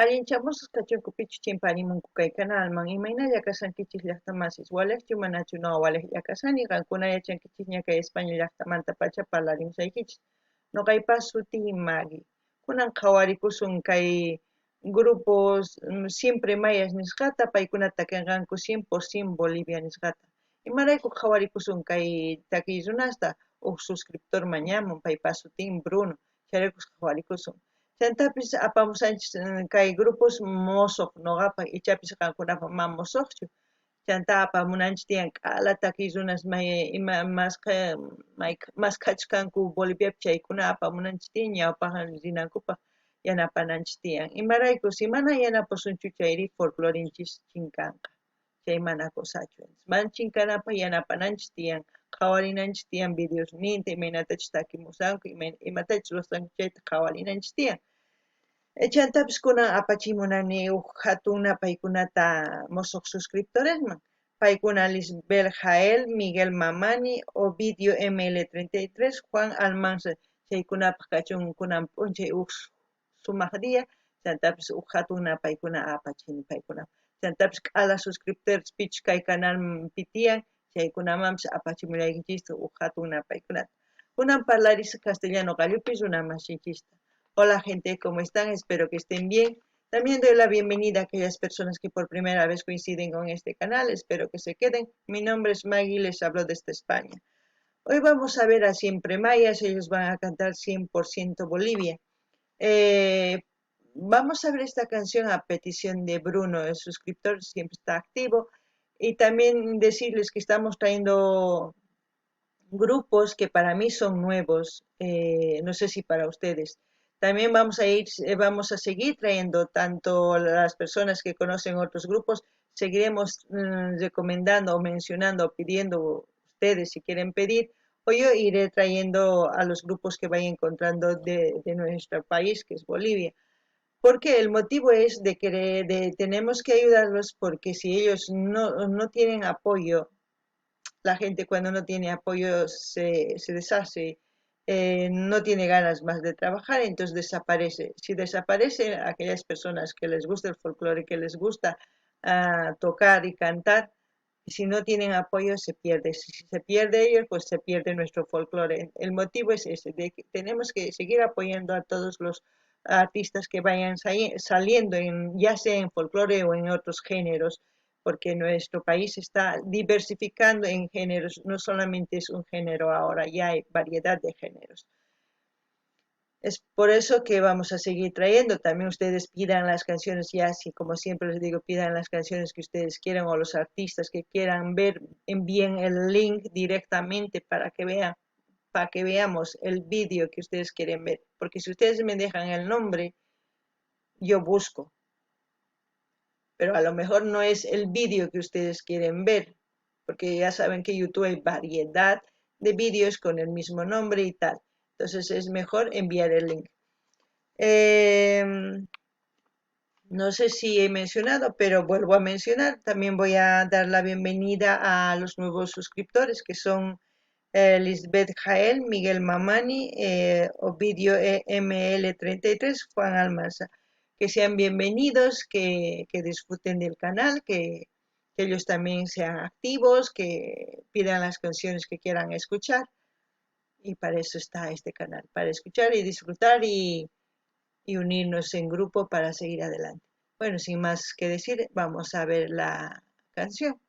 Allinchamos kachunkupichu chimpanimunku kay canalman imaynalla kasankichis llaqtamasis walaqchu manachu no walaqlla kasani qankuna yachankichis ña kay España llaqtamanta pacha parlarimusaykichis noqaypas suti Maggie kunan qhawarikusun kay grupos siempre mayas nisqata paykunata kanqanku 100% Bolivia nisqata imarayku qhawarikusun kay takiy runasta uq suscriptor mañamun paypas sutin Bruno chayraykus qhawarikusun chantapis apamusanchis kay grupos mosoq noqapak ichapis qankunapak ma mosoqchu chanta apamunanchis tiyan k'ala takiy runas may ima mas kachkanku Boliviapi chaykuna apamunanchis tiyan ñawpaq rinankupaq yanapananchis tiyan imaraykus imana yanapasunchu chayri folclorinchis chinkanqa chay mana kusachu mana chinkanapaq yanapananchis tiyan qhawarinanchis tiyan videosninta imaynatachis takimusanku imatachis ruwasanku chayta qhawarinanchis tiyan chantapis kunan apachimunani uq hatuna paykunata mosoq suscriptoresman paykuna Lisbel Jael, Miguel Mamani, Ovidio ML33, Juan Almanza chaykunapak kachun kunan p'unchay uq sumaq dia chantapis uq hatuna paykuna apachini paykuna chantapis k'ala suscriptores pichu kay canalpi tiyan chaykunamanpis apachimuraykinchista uq hatuna paykunata kunan parlaris castellano qallupis runa masinchista. Hola gente, ¿cómo están? Espero que estén bien. También doy la bienvenida a aquellas personas que por primera vez coinciden con este canal. Espero que se queden. Mi nombre es Maggie, les hablo desde España. Hoy vamos a ver a Siempre Mayas, ellos van a cantar 100% Bolivia. Vamos a ver esta canción a petición de Bruno, el suscriptor siempre está activo. Y también decirles que estamos trayendo grupos que para mí son nuevos, no sé si para ustedes. También vamos a seguir trayendo tanto las personas que conocen otros grupos, seguiremos recomendando o mencionando o pidiendo ustedes si quieren pedir, o yo iré trayendo a los grupos que vaya encontrando de nuestro país, que es Bolivia. Porque el motivo es tenemos que ayudarlos porque si ellos no tienen apoyo, la gente cuando no tiene apoyo se deshace, no tiene ganas más de trabajar, entonces desaparece. Si desaparecen aquellas personas que les gusta el folclore, que les gusta tocar y cantar, si no tienen apoyo se pierde. Si se pierde ellos, pues se pierde nuestro folclore. El motivo es ese, de que tenemos que seguir apoyando a todos los artistas que vayan saliendo, ya sea en folclore o en otros géneros, porque nuestro país está diversificando en géneros, no solamente es un género ahora, ya hay variedad de géneros. Es por eso que vamos a seguir trayendo, también ustedes pidan las canciones, ya así como siempre les digo, pidan las canciones que ustedes quieran o los artistas que quieran ver, envíen el link directamente para que veamos el vídeo que ustedes quieren ver, porque si ustedes me dejan el nombre, yo busco. Pero a lo mejor no es el vídeo que ustedes quieren ver, porque ya saben que YouTube hay variedad de vídeos con el mismo nombre y tal. Entonces es mejor enviar el link. No sé si he mencionado, pero vuelvo a mencionar. También voy a dar la bienvenida a los nuevos suscriptores, que son Lisbeth Jael, Miguel Mamani, Ovidio ML33, Juan Almanza. Que sean bienvenidos, que disfruten del canal, que ellos también sean activos, que pidan las canciones que quieran escuchar. Y para eso está este canal, para escuchar y disfrutar y unirnos en grupo para seguir adelante. Bueno, sin más que decir, vamos a ver la canción.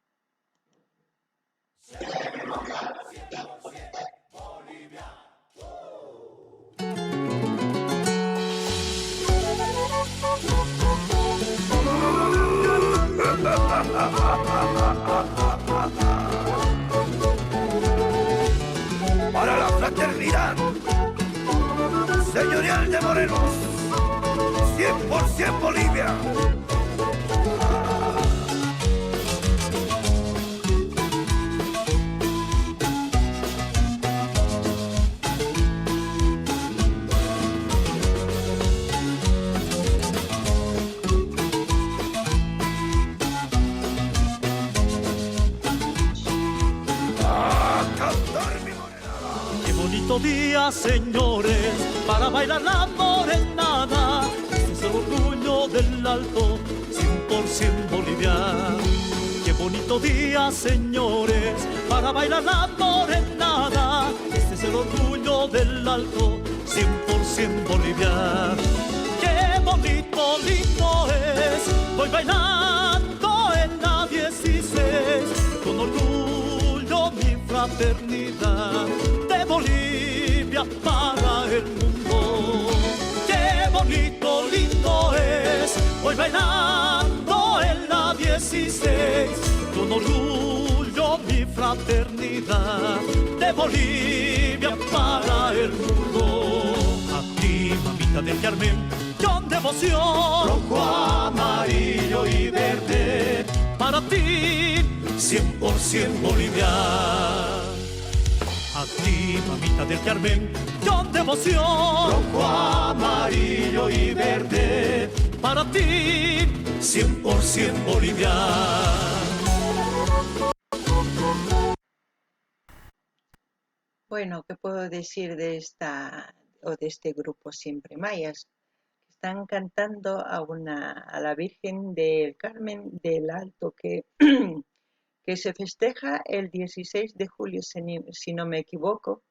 Para la fraternidad señorial de Morelos, 100% Bolivia. Día, señores, para bailar la morenada. Este es el orgullo del Alto, 100% boliviano. Qué bonito día, señores, para bailar la morenada. Este es el orgullo del Alto, 100% boliviano. Qué bonito, lindo es, voy bailando en la 16, con orgullo mi fraternidad de Bolivia para el mundo. Qué bonito, lindo es, voy bailando en la 16, con orgullo mi fraternidad de Bolivia para el mundo. A ti, mamita del Carmen, con devoción, rojo, amarillo y verde, para ti, 100% boliviano. A ti, mamita del Carmen, con devoción, rojo, amarillo y verde, para ti, 100% boliviano. Bueno, ¿qué puedo decir de este grupo Siempre Mayas? Están cantando a la Virgen del Carmen del Alto, que, que se festeja el 16 de julio, si no me equivoco,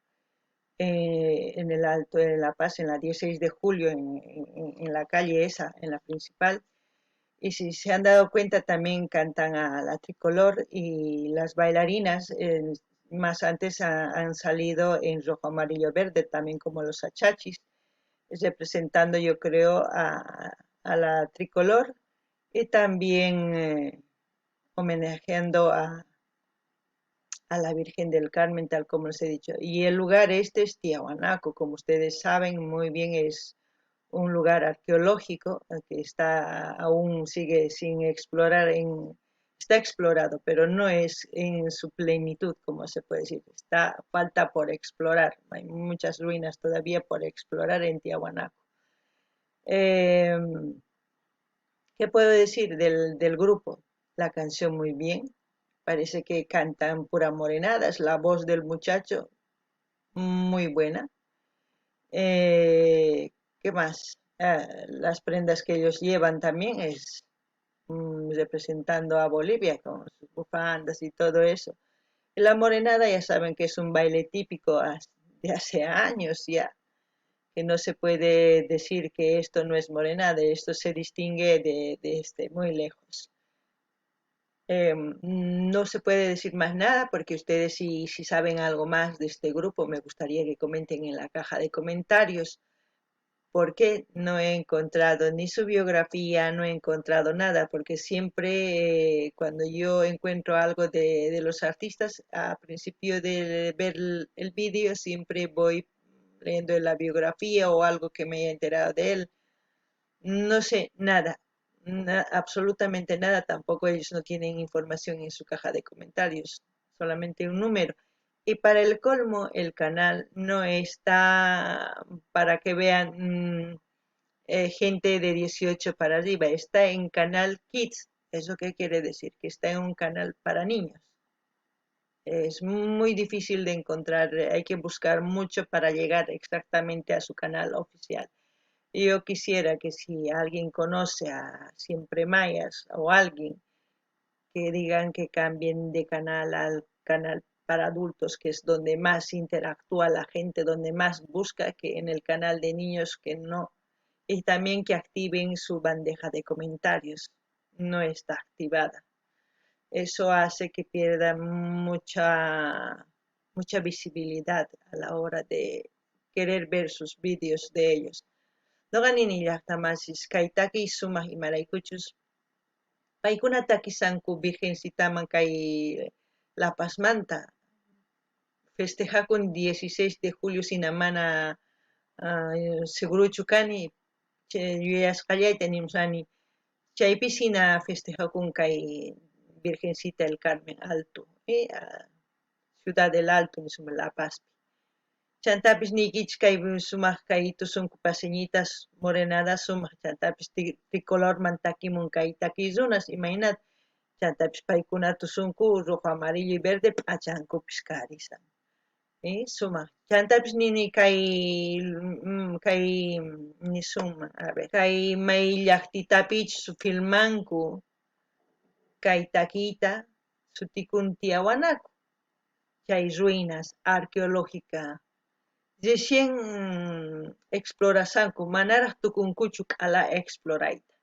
en el Alto de La Paz, en la 16 de julio, en la calle esa, en la principal. Y si se han dado cuenta, también cantan a la tricolor, y las bailarinas más antes han salido en rojo, amarillo, verde, también como los achachis, representando, yo creo, a la tricolor, y también homenajeando a la Virgen del Carmen, tal como les he dicho. Y el lugar este es Tiahuanaco, como ustedes saben muy bien, es un lugar arqueológico que aún sigue sin explorar, está explorado, pero no es en su plenitud, como se puede decir. Falta por explorar. Hay muchas ruinas todavía por explorar en Tiahuanaco. Eh, ¿Qué puedo decir del grupo? La canción muy bien. Parece que cantan pura morenadas. La voz del muchacho muy buena. Eh, ¿Qué más? Las prendas que ellos llevan también es representando a Bolivia con sus bufandas y todo eso. Y la morenada ya saben que es un baile típico de hace años ya, que no se puede decir que esto no es morenada, esto se distingue de muy lejos. No se puede decir más nada porque ustedes si saben algo más de este grupo me gustaría que comenten en la caja de comentarios, porque no he encontrado ni su biografía, no he encontrado nada, porque siempre cuando yo encuentro algo de los artistas, a principio de ver el vídeo, siempre voy leyendo la biografía o algo que me haya enterado de él. No sé nada, absolutamente nada, tampoco ellos no tienen información en su caja de comentarios, solamente un número. Y para el colmo, el canal no está para que vean gente de 18 para arriba, está en canal Kids. ¿Eso qué quiere decir? Que está en un canal para niños. Es muy difícil de encontrar, hay que buscar mucho para llegar exactamente a su canal oficial. Yo quisiera que si alguien conoce a Siempre Mayas o alguien, que digan que cambien de canal al canal para adultos, que es donde más interactúa la gente, donde más busca, que en el canal de niños, que no. Y también que activen su bandeja de comentarios, no está activada. Eso hace que pierda mucha visibilidad a la hora de querer ver sus vídeos de ellos. Noqanini llaqtamasis kaytaki sumaq imaraykuchus paykunataki sanku virgencitaman kay La Pazmanta festejakun 16 de julio sina mana seguruchu kani yuyasqallayta nimusani chaypi sina festejakun kay Virgencita del Carmen Alto Ciudad del Alto nisuma La Paz. Chantapis nikichis kay sumaq kay tusunku paseñitas morenadas sumaq chantapis tricolorman takimun kay takirunas imaynata chantapis paykuna tusunku rojo, amarillo y verde p'achankupis karisan. Suma. Chantapish nini kay ni suma. A ver, kay may llaqtitapich filmanku kay taquita sutikuntiawanaku. Chay ruinas arqueológica. Recién explorasanku manaraq tukunkuchu k'ala explorayta.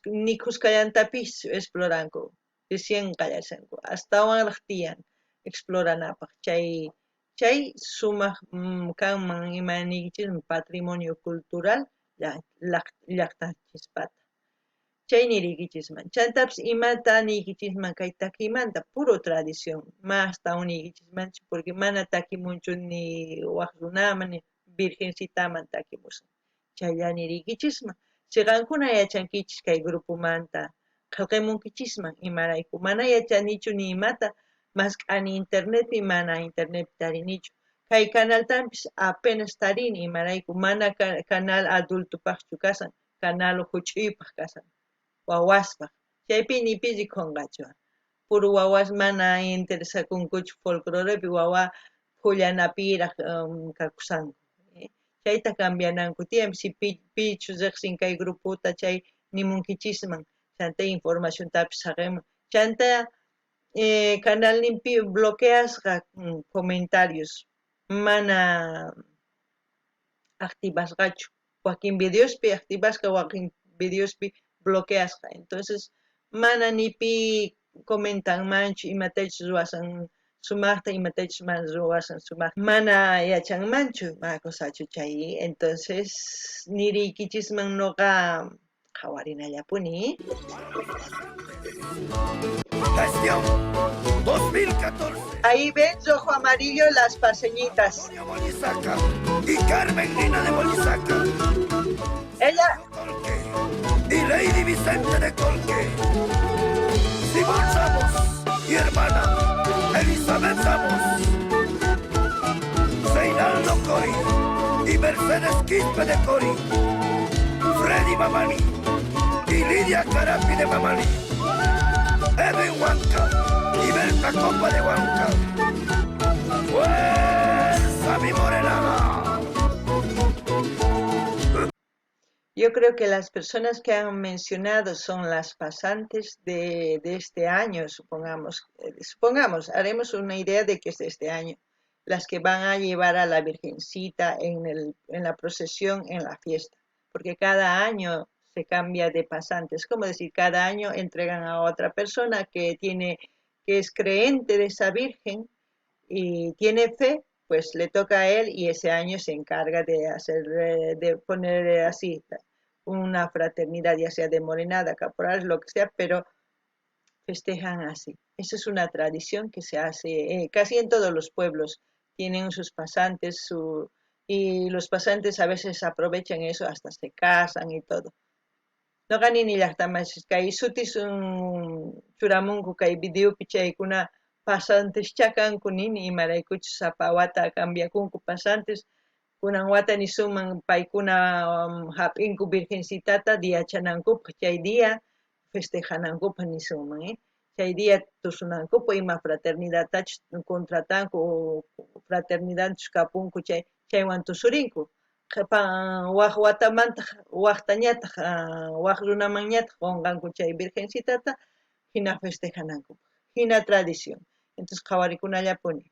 Ni kuskallantapis exploranku. Recién qallasanku. Astawan tiyan exploranapaq. Chay sumaq kanman imanikichis patrimonio cultural llaqtachispata. Chay nirikichisman. Chantapis imata nikichisman kay takimanta puro tradición. Mastawan nikichismanchu porque mana takimunchu ni waq runaman ni virgencitaman takimusan. Chaylla nirikichisman. Siqankuna yachankichis kay grupumanta qillqamunkichisman imarayku mana yachanichu ni imata mas k'ani internetpi mana internetpi tarinichu. Kay canaltampis apenas tarini imarayku mana canal adultupaqchu kasan, canal huch'uypaq kasan. Wawaspaq. Chaypi ni pilli qunqachu. Puro wawas mana interesakunkuchu folclorepi wawa pullanapiraq kakusanku. Chayta cambiananku tiyan si pichu riqsin kay grupota chay nimunkichisman chanta informaciontapis haqeman. Chanta canalninpi bloqueasqa comentarios mana activasqachu. Wakin videospi activasqa wakin videospi bloqueasqa. Entonces mana nipi comentanmanchu imatachus ruwasan sumaqta imatachus mana ruwasan sumaqta mana yachanmanchu makusachu chay. Entonces niriykichisman nuqa qawarinallapuni. Gestión 2014. Ahí ven rojo amarillo las paseñitas. Molisaca y Carmen Nina de Molisaca. Ella Colque y Lady Vicente de Colque. Simón Samos y hermana Elizabeth Samos. Reinaldo Cori y Mercedes Quispe de Cori. Freddy Mamani y Lidia Carapi de Mamani. Edwin Huanca y Berta Copa de Huanca. ¡Fuerza, mi morena! Yo creo que las personas que han mencionado son las pasantes de este año, supongamos, haremos una idea de que es de este año, las que van a llevar a la Virgencita en la procesión, en la fiesta, porque cada año se cambia de pasantes, como decir, cada año entregan a otra persona que es creente de esa Virgen y tiene fe, pues le toca a él y ese año se encarga de poner así una fraternidad, ya sea de morenada, caporales, lo que sea, pero festejan así. Esa es una tradición que se hace casi en todos los pueblos. Tienen sus pasantes y los pasantes a veces aprovechan eso, hasta se casan y todo. No ganin ni las tamas, kay sutis churamunku kay video pichaykuna pasantes chakanku nini imaraykuchus sapawata cambiakunku pasantes kunan wata nisuman paykuna hap'inku virgencitata diachanankupa chay día festejanankupa nisuman chay día tusunankupa ima fraternidadtachus contratanku fraternidadchus kapunku chaywan tusurinku waq watamanta waqtañataq waq runamanñataq qunqanku chay virgencitata hina festejanankupa hina tradición. Entonces qhawarikunallaapuni.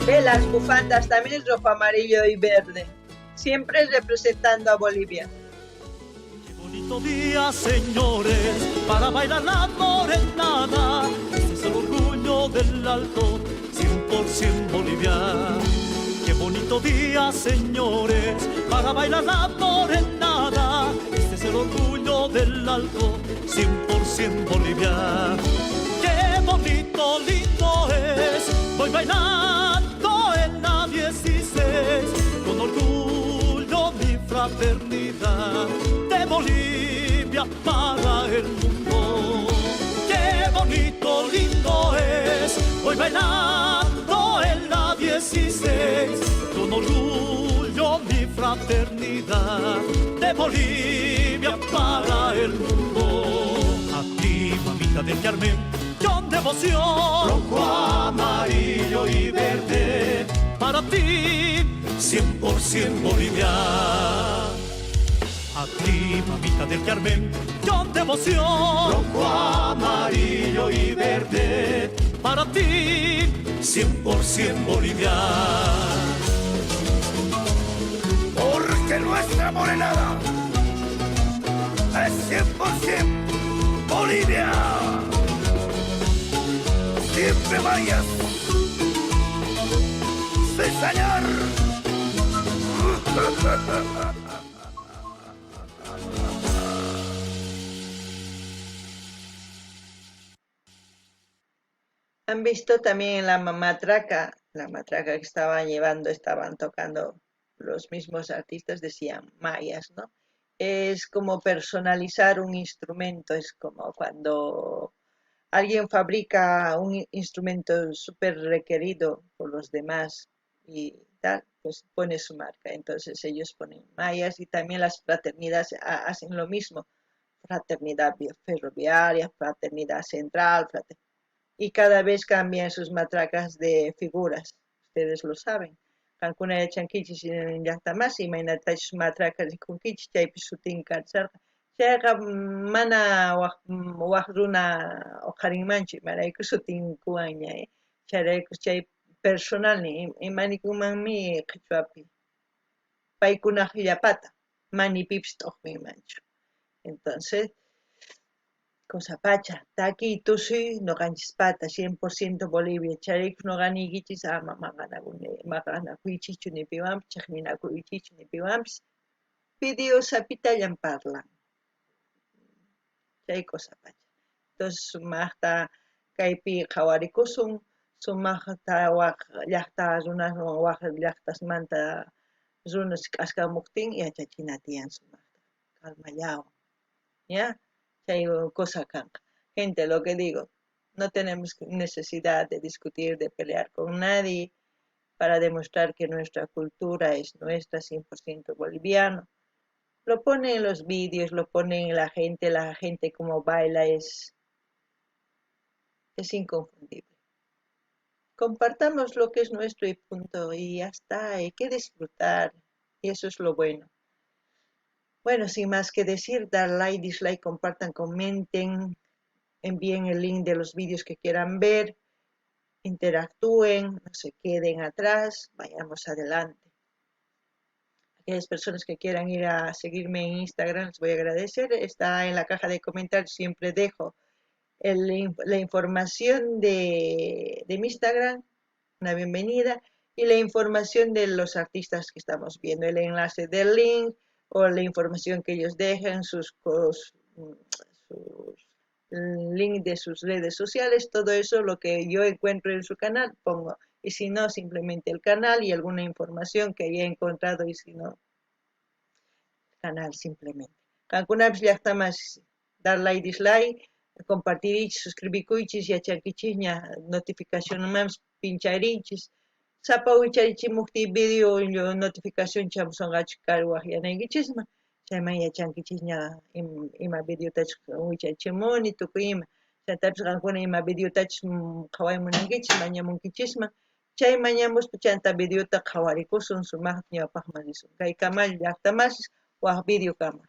Ve las bufandas también rojo, amarillo y verde, siempre representando a Bolivia. Qué bonito día, señores, para bailar la morenada. Este es el orgullo del Alto, 100% boliviano. Qué bonito día, señores, para bailar la morenada. Este es el orgullo del Alto, 100% boliviano. Qué bonito, lindo es, voy bailando en la 16, con orgullo mi fraternidad de Bolivia para el mundo. Qué bonito, lindo es, voy bailando en la 16, con orgullo mi fraternidad de Bolivia para devoción. Rojo, amarillo y verde, para ti, 100% boliviano. A ti, mamita del Carmen, con devoción. Rojo, amarillo y verde, para ti, 100% boliviano. Porque nuestra morenada es 100% Bolivia. Siempre mayas. Sí, señor. Han visto también la matraca que estaban llevando, estaban tocando los mismos artistas, decían mayas, ¿no? Es como personalizar un instrumento, es como cuando alguien fabrica un instrumento súper requerido por los demás y tal, pues pone su marca. Entonces ellos ponen mayas y también las fraternidades hacen lo mismo. Fraternidad ferroviaria, fraternidad central, y cada vez cambian sus matracas de figuras. Ustedes lo saben. Cancuna de chanquichis en Yachtamasi, imagínate sus matracas de kunquichis, chaypi sutin karcharqa. Chayqa mana waq runa oqharinmanchu, imarayku sutin kuwanña, chayrayku chay personalni imanikumanmi qhichwapi paykunaq llapata manipipis t'uqminmanchu. Entonces, cosa pacha, taki tusuy noqanchispata 100% Bolivia, charayku noqanikichis ama maqanakuychichu ni piwanpis, chiqninakuychichu ni piwanpis, video sapitallan parlan, chay cosa pacha. Entonces sumaqta kaypi qhawarikusun, sumaqta waq llaqta runaswan waq llaqtasmanta runas k'askamuptin yachachina tiyan sumaqta, calmallawan, ¿ya? Chay cosa kanqa. Gente, lo que digo, no tenemos necesidad de discutir, de pelear con nadie para demostrar que nuestra cultura es nuestra, 100% boliviano. Lo ponen en los vídeos, lo ponen en la gente como baila es inconfundible. Compartamos lo que es nuestro y punto, y ya está, hay que disfrutar, y eso es lo bueno. Bueno, sin más que decir, dar like, dislike, compartan, comenten, envíen el link de los vídeos que quieran ver, interactúen, no se queden atrás, vayamos adelante. Aquellas personas que quieran ir a seguirme en Instagram, les voy a agradecer. Está en la caja de comentarios, siempre dejo la información de mi Instagram, una bienvenida, y la información de los artistas que estamos viendo, el enlace del link o la información que ellos dejan, sus link de sus redes sociales, todo eso lo que yo encuentro en su canal pongo, y si no simplemente el canal y alguna información que haya encontrado, y si no canal simplemente. Cancunapish llaqtamas dar like, dislike, compartir, suscribikuychis, yachankichis, notificación más pincharinchis, sapa wicharichimukti video notificación chamusangachu karuaj yanaykichisma, chayman yachankichis ima videotachus wicharichimuni tukuy ima, chaytapish qankuna ima videotachus qhawaymunankichis mañamunkichisma, chay mañamuspa chanta videota qhawarikusun sumaqta ñawpaqman risun. Kay kamal llaqtamasis waq video kama.